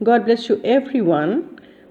God bless you everyone.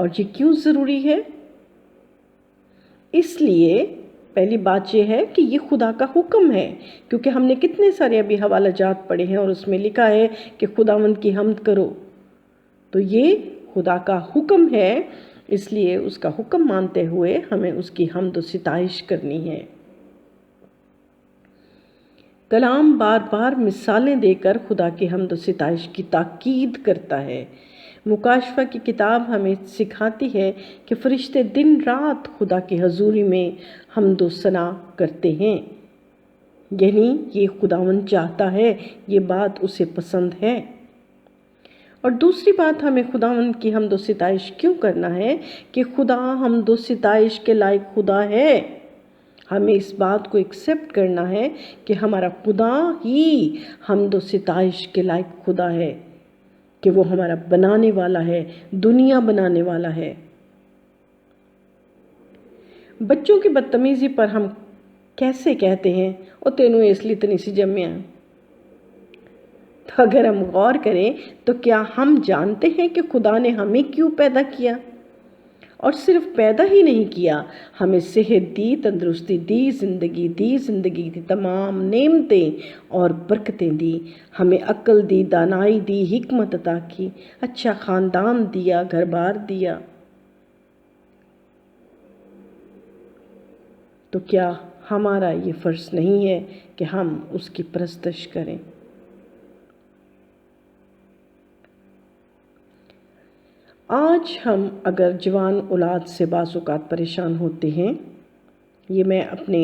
اور یہ کیوں ضروری ہے؟ اس لیے پہلی بات یہ ہے کہ یہ خدا کا حکم ہے، کیونکہ ہم نے کتنے سارے ابھی حوالہ جات پڑھے ہیں اور اس میں لکھا ہے کہ خداوند کی حمد کرو، تو یہ خدا کا حکم ہے، اس لیے اس کا حکم مانتے ہوئے ہمیں اس کی حمد و ستائش کرنی ہے۔ کلام بار بار مثالیں دے کر خدا کی حمد و ستائش کی تاکید کرتا ہے۔ مکاشفہ کی کتاب ہمیں سکھاتی ہے کہ فرشتے دن رات خدا کی حضوری میں حمد و ثنا کرتے ہیں، یعنی یہ خداوند چاہتا ہے، یہ بات اسے پسند ہے۔ اور دوسری بات، ہمیں خداوند کی حمد و ستائش کیوں کرنا ہے کہ خدا حمد و ستائش کے لائق خدا ہے۔ ہمیں اس بات کو ایکسپٹ کرنا ہے کہ ہمارا خدا ہی حمد و ستائش کے لائق خدا ہے، کہ وہ ہمارا بنانے والا ہے، دنیا بنانے والا ہے۔ بچوں کی بدتمیزی پر ہم کیسے کہتے ہیں او تینوں اس لیے تنی سی جمعیاں؟ تو اگر ہم غور کریں تو کیا ہم جانتے ہیں کہ خدا نے ہمیں کیوں پیدا کیا؟ اور صرف پیدا ہی نہیں کیا، ہمیں صحت دی، تندرستی دی، زندگی دی تمام نعمتیں اور برکتیں دی، ہمیں عقل دی، دانائی دی، حکمت عطا کی، اچھا خاندان دیا، گھر بار دیا۔ تو کیا ہمارا یہ فرض نہیں ہے کہ ہم اس کی پرستش کریں؟ آج ہم اگر جوان اولاد سے بعض اوقات پریشان ہوتے ہیں، یہ میں اپنے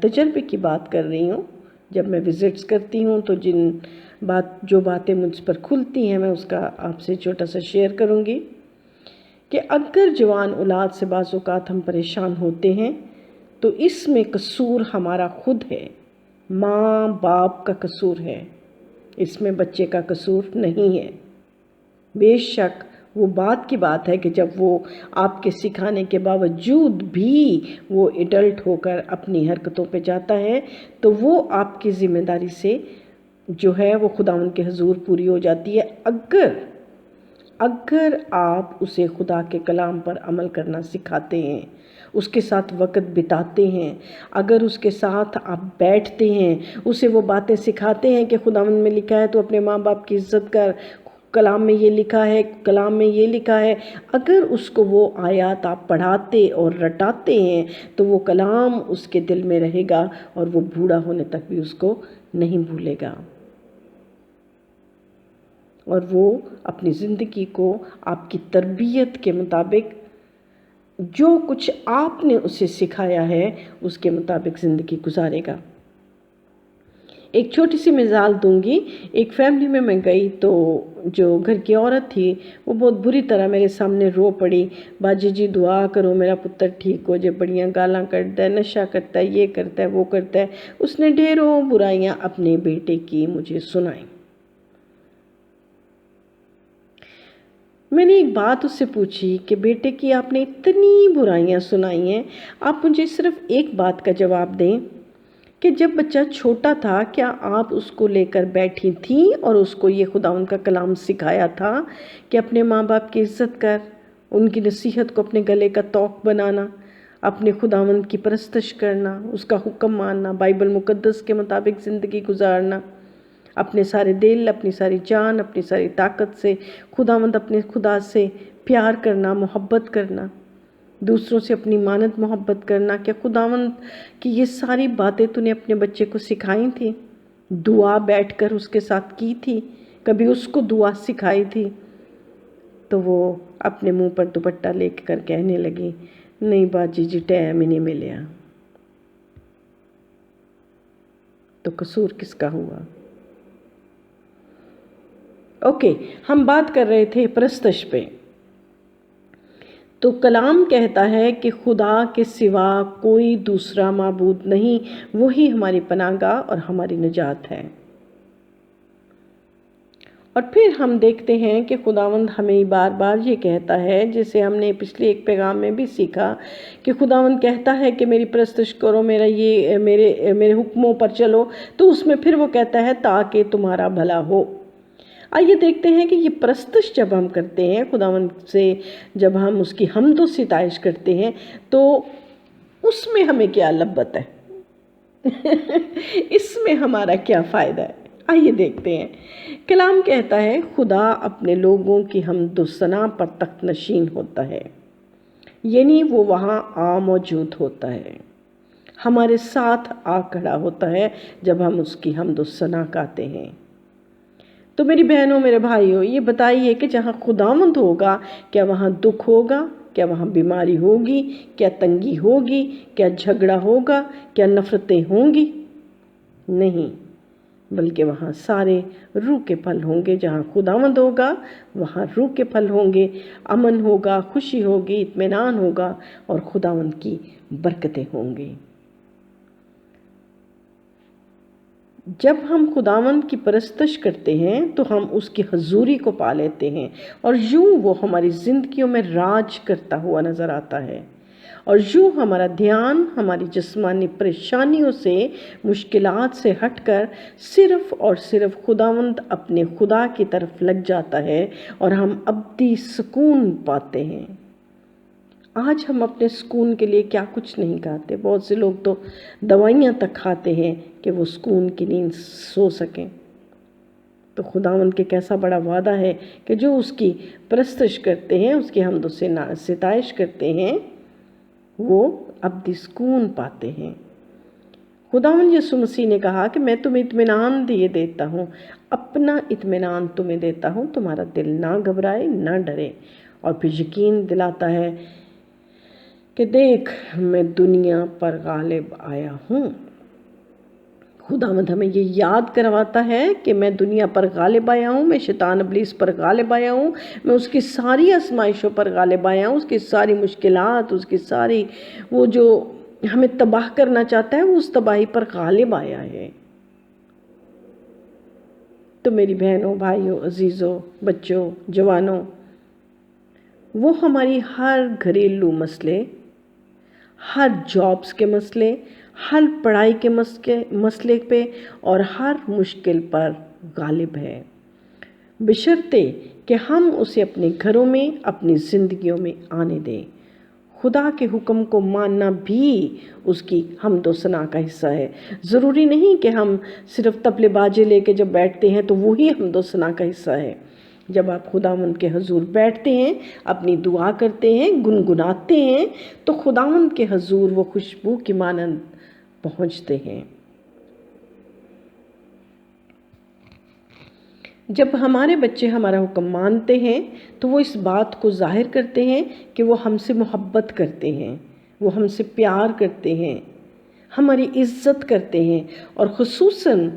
تجربے کی بات کر رہی ہوں، جب میں وزٹس کرتی ہوں تو جو باتیں مجھ پر کھلتی ہیں میں اس کا آپ سے چھوٹا سا شیئر کروں گی، کہ اگر جوان اولاد سے بعض اوقات ہم پریشان ہوتے ہیں تو اس میں قصور ہمارا خود ہے، ماں باپ کا قصور ہے، اس میں بچے کا قصور نہیں ہے۔ بے شک وہ بات کی بات ہے کہ جب وہ آپ کے سکھانے کے باوجود بھی وہ ایڈلٹ ہو کر اپنی حرکتوں پہ جاتا ہے تو وہ آپ کی ذمہ داری سے جو ہے وہ خداوند کے حضور پوری ہو جاتی ہے، اگر آپ اسے خدا کے کلام پر عمل کرنا سکھاتے ہیں، اس کے ساتھ وقت بتاتے ہیں، اگر اس کے ساتھ آپ بیٹھتے ہیں، اسے وہ باتیں سکھاتے ہیں کہ خداوند میں لکھا ہے تو اپنے ماں باپ کی عزت کر، کلام میں یہ لکھا ہے، کلام میں یہ لکھا ہے، اگر اس کو وہ آیات آپ پڑھاتے اور رٹاتے ہیں تو وہ کلام اس کے دل میں رہے گا اور وہ بوڑھا ہونے تک بھی اس کو نہیں بھولے گا، اور وہ اپنی زندگی کو آپ کی تربیت کے مطابق جو کچھ آپ نے اسے سکھایا ہے اس کے مطابق زندگی گزارے گا۔ ایک چھوٹی سی مثال دوں گی، ایک فیملی میں گئی تو جو گھر کی عورت تھی وہ بہت بری طرح میرے سامنے رو پڑی، باجی جی دعا کرو میرا پتر ٹھیک ہو جائے، بڑیاں گالاں کرتا ہے، نشہ کرتا ہے، یہ کرتا ہے، وہ کرتا ہے۔ اس نے ڈھیروں برائیاں اپنے بیٹے کی مجھے سنائیں۔ میں نے ایک بات اس سے پوچھی کہ بیٹے کی آپ نے اتنی برائیاں سنائی ہیں، آپ مجھے صرف ایک بات کا جواب دیں کہ جب بچہ چھوٹا تھا کیا آپ اس کو لے کر بیٹھی تھیں اور اس کو یہ خداوند کا کلام سکھایا تھا کہ اپنے ماں باپ کی عزت کر، ان کی نصیحت کو اپنے گلے کا طوق بنانا، اپنے خداوند کی پرستش کرنا، اس کا حکم ماننا، بائبل مقدس کے مطابق زندگی گزارنا، اپنے سارے دل، اپنی ساری جان، اپنی ساری طاقت سے اپنے خدا سے پیار کرنا، محبت کرنا، دوسروں سے اپنی مانند محبت کرنا؟ کہ خداوند کی یہ ساری باتیں تو نے اپنے بچے کو سکھائی تھی؟ دعا بیٹھ کر اس کے ساتھ کی تھی؟ کبھی اس کو دعا سکھائی تھی؟ تو وہ اپنے منہ پر دوپٹہ لے کر کہنے لگی، نہیں باجی جی ٹائم ہی نہیں ملیا۔ تو قصور کس کا ہوا؟ اوکے، ہم بات کر رہے تھے پرستش پہ۔ تو کلام کہتا ہے کہ خدا کے سوا کوئی دوسرا معبود نہیں، وہی ہماری پناہ گاہ اور ہماری نجات ہے۔ اور پھر ہم دیکھتے ہیں کہ خداوند ہمیں بار بار یہ کہتا ہے، جسے ہم نے پچھلے ایک پیغام میں بھی سیکھا، کہ خداوند کہتا ہے کہ میری پرستش کرو، میرے حکموں پر چلو، تو اس میں پھر وہ کہتا ہے تاکہ تمہارا بھلا ہو۔ آئیے دیکھتے ہیں کہ یہ پرستش جب ہم کرتے ہیں خداوند سے، جب ہم اس کی حمد و ستائش کرتے ہیں تو اس میں ہمیں کیا لذت ہے اس میں ہمارا کیا فائدہ ہے؟ آئیے دیکھتے ہیں۔ کلام کہتا ہے خدا اپنے لوگوں کی حمد و ثنا پر تخت نشین ہوتا ہے، یعنی وہ وہاں موجود ہوتا ہے، ہمارے ساتھ کھڑا ہوتا ہے جب ہم اس کی حمد و ثنا گاتے ہیں۔ تو میری بہنوں، میرے بھائیوں، یہ بتائیے کہ جہاں خداوند ہوگا کیا وہاں دکھ ہوگا؟ کیا وہاں بیماری ہوگی؟ کیا تنگی ہوگی؟ کیا جھگڑا ہوگا؟ کیا نفرتیں ہوں گی؟ نہیں، بلکہ وہاں سارے روح کے پھل ہوں گے۔ جہاں خداوند ہوگا وہاں روح کے پھل ہوں گے، امن ہوگا، خوشی ہوگی، اطمینان ہوگا اور خداوند کی برکتیں ہوں گی۔ جب ہم خداوند کی پرستش کرتے ہیں تو ہم اس کی حضوری کو پا لیتے ہیں، اور یوں وہ ہماری زندگیوں میں راج کرتا ہوا نظر آتا ہے، اور یوں ہمارا دھیان ہماری جسمانی پریشانیوں سے، مشکلات سے ہٹ کر صرف اور صرف خداوند اپنے خدا کی طرف لگ جاتا ہے، اور ہم ابدی سکون پاتے ہیں۔ آج ہم اپنے سکون کے لیے کیا کچھ نہیں کھاتے، بہت سے لوگ تو دوائیاں تک کھاتے ہیں کہ وہ سکون کی نیند سو سکیں۔ تو خداوند کے کیسا بڑا وعدہ ہے کہ جو اس کی پرستش کرتے ہیں، اس کی حمد و ستائش کرتے ہیں، وہ ابدی سکون پاتے ہیں۔ خداوند یسوع مسیح نے کہا کہ میں تمہیں اطمینان دیے دیتا ہوں، اپنا اطمینان تمہیں دیتا ہوں، تمہارا دل نہ گھبرائے نہ ڈرے، اور پھر یقین دلاتا ہے کہ دیکھ میں دنیا پر غالب آیا ہوں۔ خداوند ہمیں یہ یاد کرواتا ہے کہ میں دنیا پر غالب آیا ہوں، میں شیطان ابلیس پر غالب آیا ہوں، میں اس کی ساری آزمائشوں پر غالب آیا ہوں، اس کی ساری مشکلات، اس کی ساری وہ جو ہمیں تباہ کرنا چاہتا ہے، وہ اس تباہی پر غالب آیا ہے۔ تو میری بہنوں، بھائیوں، عزیزوں، بچوں، جوانوں، وہ ہماری ہر گھریلو مسئلے، ہر جابز کے مسئلے، ہر پڑھائی کے مسئلے پہ اور ہر مشکل پر غالب ہے، بشرطے کہ ہم اسے اپنے گھروں میں، اپنی زندگیوں میں آنے دیں۔ خدا کے حکم کو ماننا بھی اس کی حمد و ثنا کا حصہ ہے۔ ضروری نہیں کہ ہم صرف طبلے باجے لے کے جب بیٹھتے ہیں تو وہی حمد و ثنا کا حصہ ہے۔ جب آپ خداوند کے حضور بیٹھتے ہیں، اپنی دعا کرتے ہیں، گنگناتے ہیں، تو خداوند کے حضور وہ خوشبو کی مانند پہنچتے ہیں۔ جب ہمارے بچے ہمارا حکم مانتے ہیں تو وہ اس بات کو ظاہر کرتے ہیں کہ وہ ہم سے محبت کرتے ہیں، وہ ہم سے پیار کرتے ہیں، ہماری عزت کرتے ہیں، اور خصوصاً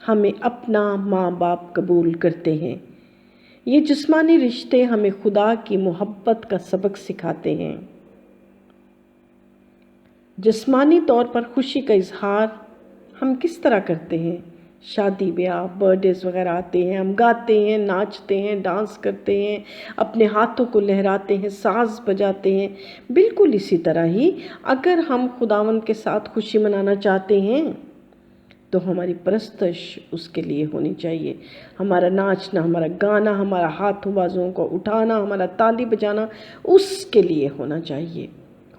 ہمیں اپنا ماں باپ قبول کرتے ہیں۔ یہ جسمانی رشتے ہمیں خدا کی محبت کا سبق سکھاتے ہیں۔ جسمانی طور پر خوشی کا اظہار ہم کس طرح کرتے ہیں؟ شادی بیاہ، برتھڈیز وغیرہ آتے ہیں، ہم گاتے ہیں، ناچتے ہیں، ڈانس کرتے ہیں، اپنے ہاتھوں کو لہراتے ہیں، ساز بجاتے ہیں۔ بالکل اسی طرح ہی اگر ہم خداوند کے ساتھ خوشی منانا چاہتے ہیں تو ہماری پرستش اس کے لیے ہونی چاہیے۔ ہمارا ناچنا، ہمارا گانا، ہمارا ہاتھوں بازوں کو اٹھانا، ہمارا تالی بجانا اس کے لیے ہونا چاہیے،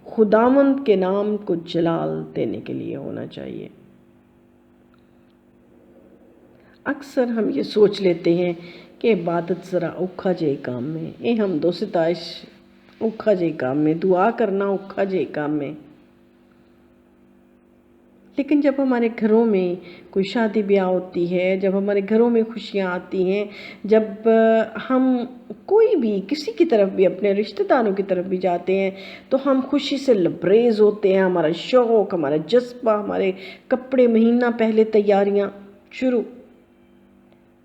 خداوند کے نام کو جلال دینے کے لیے ہونا چاہیے۔ اکثر ہم یہ سوچ لیتے ہیں کہ عبادت ذرا اوکھا جے کام میں، یہ حمد و ستائش اوکھا جے کام میں، دعا کرنا اوکھا جے کام میں۔ لیکن جب ہمارے گھروں میں کوئی شادی بیاہ ہوتی ہے، جب ہمارے گھروں میں خوشیاں آتی ہیں، جب ہم کوئی بھی کسی کی طرف بھی اپنے رشتہ داروں کی طرف بھی جاتے ہیں تو ہم خوشی سے لبریز ہوتے ہیں، ہمارا شوق، ہمارا جذبہ، ہمارے کپڑے مہینہ پہلے تیاریاں شروع۔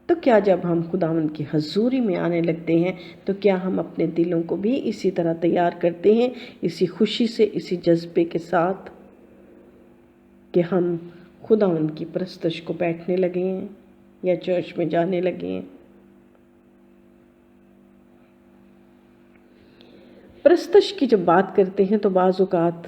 تو کیا جب ہم خداوند کی حضوری میں آنے لگتے ہیں تو کیا ہم اپنے دلوں کو بھی اسی طرح تیار کرتے ہیں، اسی خوشی سے، اسی جذبے کے ساتھ کہ ہم خداوند کی پرستش کو بیٹھنے لگے ہیں یا چرچ میں جانے لگے ہیں؟ پرستش کی جب بات کرتے ہیں تو بعض اوقات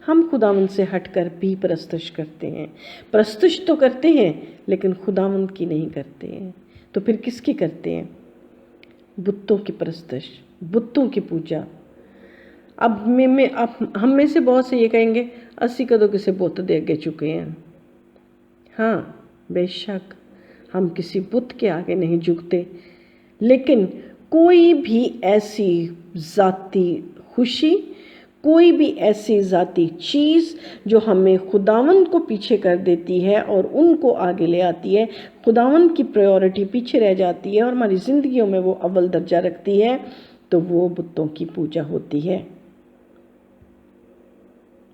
ہم خداوند سے ہٹ کر بھی پرستش کرتے ہیں۔ پرستش تو کرتے ہیں لیکن خداوند کی نہیں کرتے ہیں۔ تو پھر کس کی کرتے ہیں؟ بتوں کی پرستش، بتوں کی پوجا۔ اب ہم میں سے بہت سے یہ کہیں گے اسی کدو کسی بت دے اگے چکے ہیں۔ ہاں بے شک ہم کسی بت کے آگے نہیں جھکتے، لیکن کوئی بھی ایسی ذاتی خوشی، کوئی بھی ایسی ذاتی چیز جو ہمیں خداوند کو پیچھے کر دیتی ہے اور ان کو آگے لے آتی ہے، خداوند کی پریورٹی پیچھے رہ جاتی ہے اور ہماری زندگیوں میں وہ اول درجہ رکھتی ہے، تو وہ بتوں کی پوجا ہوتی ہے۔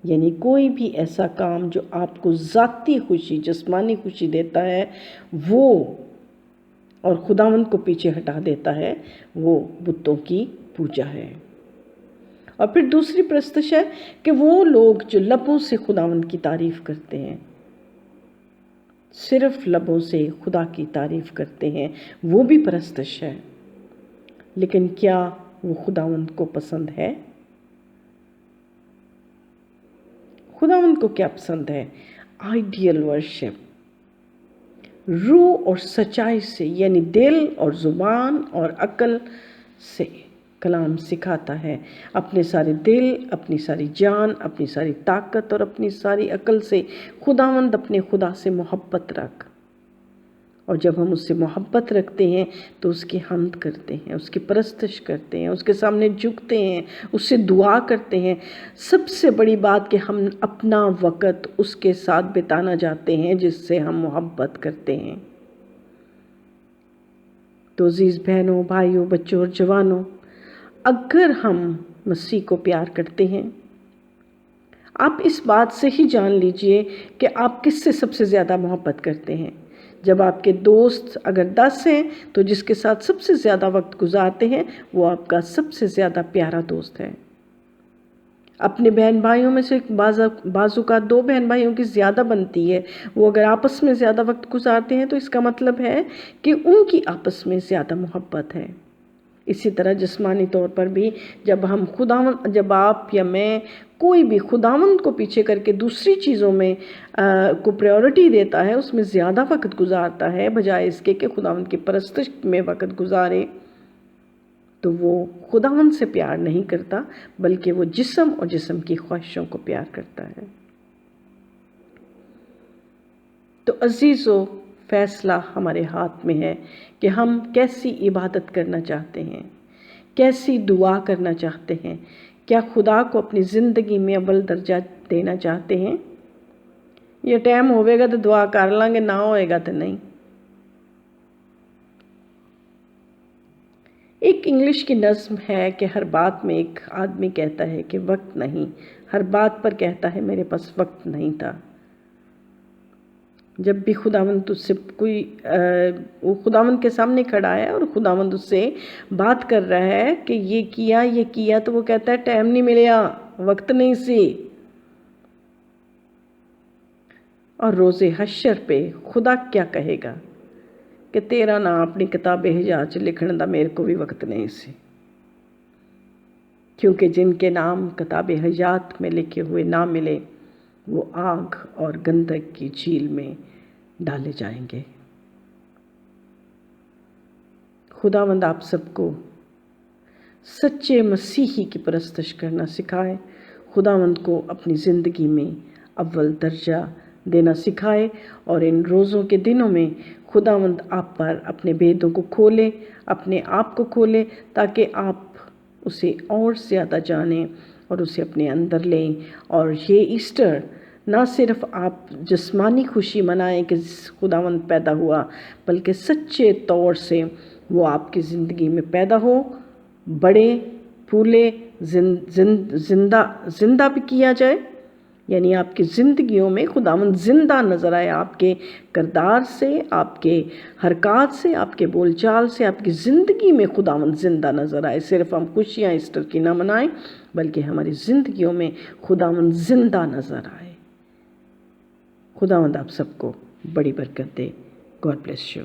یعنی کوئی بھی ایسا کام جو آپ کو ذاتی خوشی، جسمانی خوشی دیتا ہے، وہ اور خداوند کو پیچھے ہٹا دیتا ہے، وہ بتوں کی پوجا ہے۔ اور پھر دوسری پرستش ہے کہ وہ لوگ جو لبوں سے خداوند کی تعریف کرتے ہیں، صرف لبوں سے خدا کی تعریف کرتے ہیں، وہ بھی پرستش ہے، لیکن کیا وہ خداوند کو پسند ہے؟ خداوند کو کیا پسند ہے؟ آئیڈیل ورشپ، روح اور سچائی سے، یعنی دل اور زبان اور عقل سے کلام سکھاتا ہے۔ اپنے سارے دل، اپنی ساری جان، اپنی ساری طاقت اور اپنی ساری عقل سے خداوند اپنے خدا سے محبت رکھ، اور جب ہم اس سے محبت رکھتے ہیں تو اس کی حمد کرتے ہیں، اس کی پرستش کرتے ہیں، اس کے سامنے جھکتے ہیں، اس سے دعا کرتے ہیں۔ سب سے بڑی بات کہ ہم اپنا وقت اس کے ساتھ بتانا چاہتے ہیں جس سے ہم محبت کرتے ہیں۔ تو عزیز بہنوں، بھائیوں، بچوں اور جوانوں، اگر ہم مسیح کو پیار کرتے ہیں، آپ اس بات سے ہی جان لیجئے کہ آپ کس سے سب سے زیادہ محبت کرتے ہیں۔ جب آپ کے دوست اگر 10 ہیں تو جس کے ساتھ سب سے زیادہ وقت گزارتے ہیں وہ آپ کا سب سے زیادہ پیارا دوست ہے۔ اپنے بہن بھائیوں میں سے بعض اوقات 2 بہن بھائیوں کی زیادہ بنتی ہے، وہ اگر آپس میں زیادہ وقت گزارتے ہیں تو اس کا مطلب ہے کہ ان کی آپس میں زیادہ محبت ہے۔ اسی طرح جسمانی طور پر بھی جب آپ یا میں کوئی بھی خداوند کو پیچھے کر کے دوسری چیزوں میں کو پریورٹی دیتا ہے، اس میں زیادہ وقت گزارتا ہے بجائے اس کے کہ خداوند کی پرستش میں وقت گزارے، تو وہ خداوند سے پیار نہیں کرتا بلکہ وہ جسم اور جسم کی خواہشوں کو پیار کرتا ہے۔ تو عزیزو، فیصلہ ہمارے ہاتھ میں ہے کہ ہم کیسی عبادت کرنا چاہتے ہیں، کیسی دعا کرنا چاہتے ہیں۔ کیا خدا کو اپنی زندگی میں اول درجہ دینا چاہتے ہیں؟ یہ ٹائم ہوئے گا تو دعا کر لیں گے، نہ ہوئے گا تو نہیں۔ ایک انگلش کی نظم ہے کہ ہر بات میں ایک آدمی کہتا ہے کہ وقت نہیں، ہر بات پر کہتا ہے میرے پاس وقت نہیں تھا۔ جب بھی خداوند تجھ سے وہ خداوند کے سامنے کھڑا ہے اور خداوند اس سے بات کر رہا ہے کہ یہ کیا تو وہ کہتا ہے ٹائم نہیں ملیا، وقت نہیں سی۔ اور روز حشر پہ خدا کیا کہے گا کہ تیرا نام اپنی کتاب حیات لکھن دا میرے کو بھی وقت نہیں سی، کیونکہ جن کے نام کتاب حیات میں لکھے ہوئے نہ ملے وہ آگ اور گندک کی جھیل میں ڈالے جائیں گے۔ خداوند آپ سب کو سچے مسیحی کی پرستش کرنا سکھائے، خداوند کو اپنی زندگی میں اول درجہ دینا سکھائے، اور ان روزوں کے دنوں میں خداوند آپ پر اپنے بیدوں کو کھولے، اپنے آپ کو کھولے، تاکہ آپ اسے اور زیادہ جانیں اور اسے اپنے اندر لیں، اور یہ ایسٹر نہ صرف آپ جسمانی خوشی منائیں کہ خداوند پیدا ہوا، بلکہ سچے طور سے وہ آپ کی زندگی میں پیدا ہو، بڑے پھولے، زندہ بھی کیا جائے، یعنی آپ کی زندگیوں میں خداوند زندہ نظر آئے، آپ کے کردار سے، آپ کے حرکات سے، آپ کے بول چال سے، آپ کی زندگی میں خداوند زندہ نظر آئے۔ صرف ہم خوشیاں ایسٹر کی نہ منائیں بلکہ ہماری زندگیوں میں خداوند زندہ نظر آئے۔ خداوند آپ سب کو بڑی برکت دے۔ God bless you.